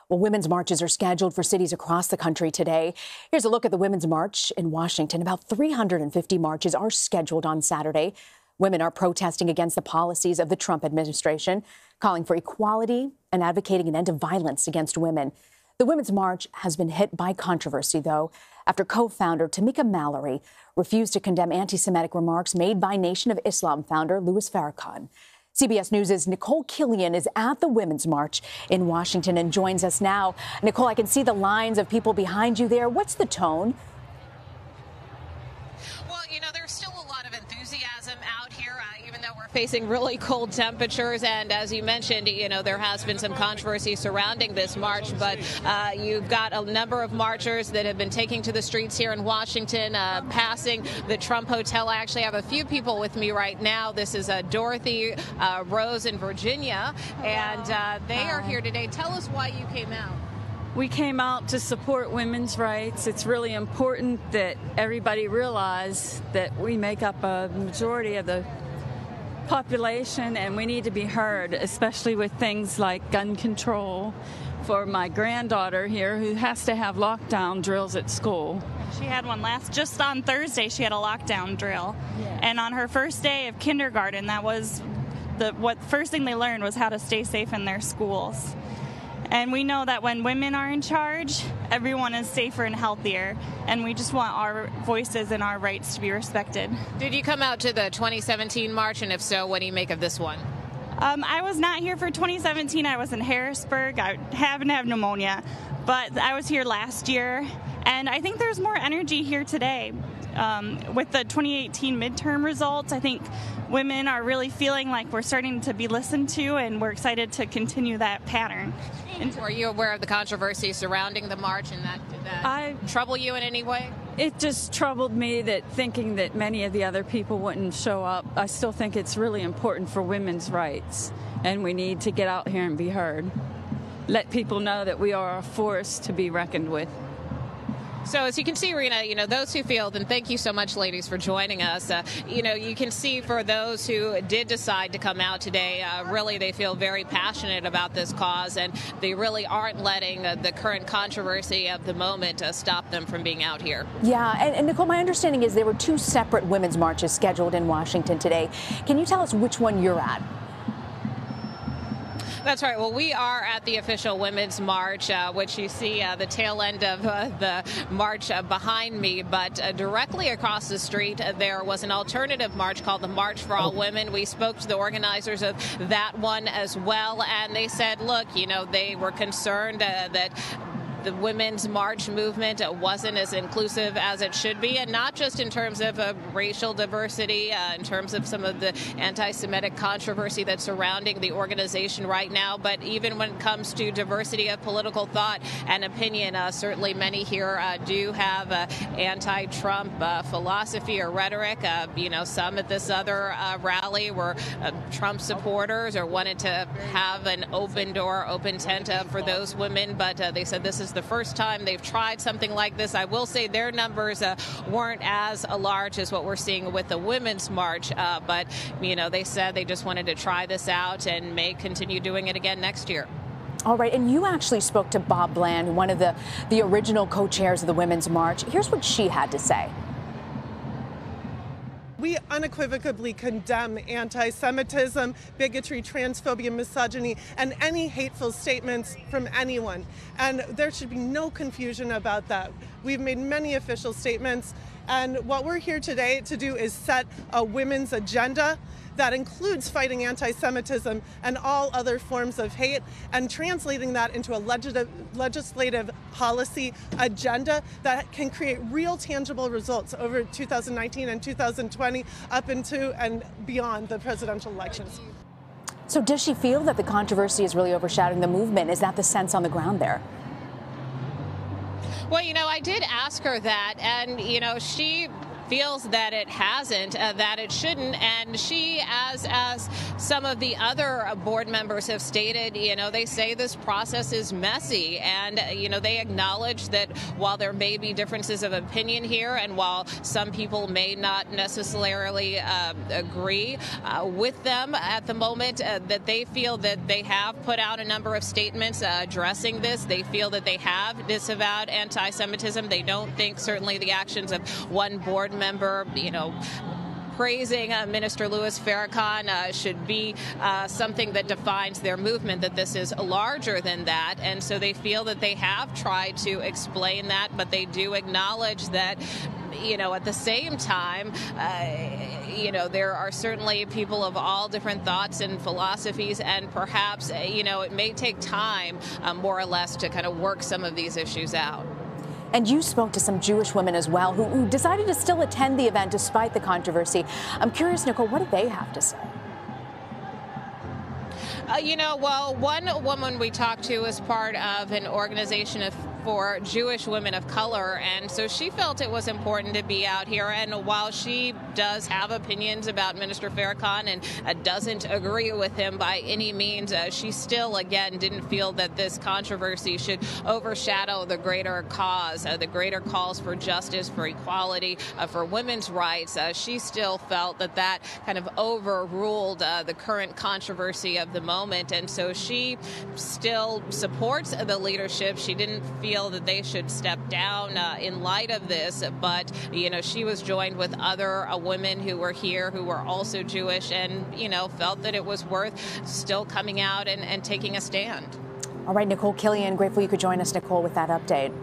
Well, women's marches are scheduled for cities across the country today. Here's a look at the Women's March in Washington. About 350 marches are scheduled on Saturday. Women are protesting against the policies of the Trump administration, calling for equality and advocating an end to violence against women. The Women's March has been hit by controversy, though, after co-founder Tamika Mallory refused to condemn anti-Semitic remarks made by Nation of Islam founder Louis Farrakhan. CBS News' Nicole Killian is at the Women's March in Washington and joins us now. Nicole, I can see the lines of people behind you there. What's the tone? Well, you know, there's still a lot of enthusiasm out here, even though we're facing really cold temperatures. And as you mentioned, you know, there has been some controversy surrounding this march. But you've got a number of marchers that have been taking to the streets here in Washington, passing the Trump Hotel. I actually have a few people with me right now. This is Dorothy Rose in Virginia, and they are here today. Tell us why you came out. We came out to support women's rights. It's really important that everybody realize that we make up a majority of the population and we need to be heard, especially with things like gun control. For my granddaughter here who has to have lockdown drills at school. She had one just on Thursday, she had a lockdown drill. Yes. And on her first day of kindergarten, that was first thing they learned was how to stay safe in their schools. And we know that when women are in charge, everyone is safer and healthier. And we just want our voices and our rights to be respected. Did you come out to the 2017 march? And if so, what do you make of this one? I was not here for 2017. I was in Harrisburg. I happen to have pneumonia. But I was here last year. And I think there's more energy here today. With the 2018 midterm results, I think women are really feeling like we're starting to be listened to, and we're excited to continue that pattern. Were you aware of the controversy surrounding the march, and did that trouble you in any way? It just troubled me thinking that many of the other people wouldn't show up. I still think it's really important for women's rights, and we need to get out here and be heard. Let people know that we are a force to be reckoned with. So as you can see, Rena, you know, those who feel, and thank you so much, ladies, for joining us. You know, you can see for those who did decide to come out today, really they feel very passionate about this cause, and they really aren't letting the current controversy of the moment stop them from being out here. Yeah, and Nicole, my understanding is there were two separate women's marches scheduled in Washington today. Can you tell us which one you're at? That's right. Well, we are at the official Women's March, which you see the tail end of the march behind me. But directly across the street, there was an alternative march called the March for All Women. We spoke to the organizers of that one as well, and they said, look, you know, they were concerned that the women's march movement wasn't as inclusive as it should be, and not just in terms of racial diversity, in terms of some of the anti-Semitic controversy that's surrounding the organization right now, but even when it comes to diversity of political thought and opinion. Certainly many here do have anti-Trump philosophy or rhetoric. You know, some at this other rally were Trump supporters or wanted to have an open door, open tent for those women, but they said this is the first time they've tried something like this. I will say their numbers weren't as large as what we're seeing with the Women's March, but, you know, they said they just wanted to try this out and may continue doing it again next year. All right, and you actually spoke to Bob Bland, one of the original co-chairs of the Women's March. Here's what she had to say. We unequivocally condemn anti-Semitism, bigotry, transphobia, misogyny, and any hateful statements from anyone. And there should be no confusion about that. We've made many official statements, and what we're here today to do is set a women's agenda that includes fighting anti-Semitism and all other forms of hate, and translating that into a legislative policy agenda that can create real tangible results over 2019 and 2020 up into and beyond the presidential elections. So does she feel that the controversy is really overshadowing the movement? Is that the sense on the ground there? Well, you know, I did ask her that, and, you know, she feels that it hasn't, that it shouldn't, and she, as some of the other board members have stated, they say this process is messy, and, they acknowledge that while there may be differences of opinion here, and while some people may not necessarily agree with them at the moment, that they feel that they have put out a number of statements addressing this. They feel that they have disavowed anti-Semitism. They don't think certainly the actions of one board member, praising Minister Louis Farrakhan should be something that defines their movement, that this is larger than that. And so they feel that they have tried to explain that, but they do acknowledge that at the same time, there are certainly people of all different thoughts and philosophies, and perhaps, it may take time, more or less, to kind of work some of these issues out. And you spoke to some Jewish women as well who decided to still attend the event despite the controversy. I'm curious, Nicole, what did they have to say? One woman we talked to is part of an organization for Jewish women of color, and so she felt it was important to be out here. And while she does have opinions about Minister Farrakhan and doesn't agree with him by any means, she still, again, didn't feel that this controversy should overshadow the greater cause, the greater calls for justice, for equality, for women's rights. She still felt that kind of overruled the current controversy of the moment, and so she still supports the leadership. She didn't feel that they should step down in light of this, but she was joined with other women who were here who were also Jewish, and felt that it was worth still coming out and taking a stand. All right, Nicole Killion, grateful you could join us, Nicole, with that update.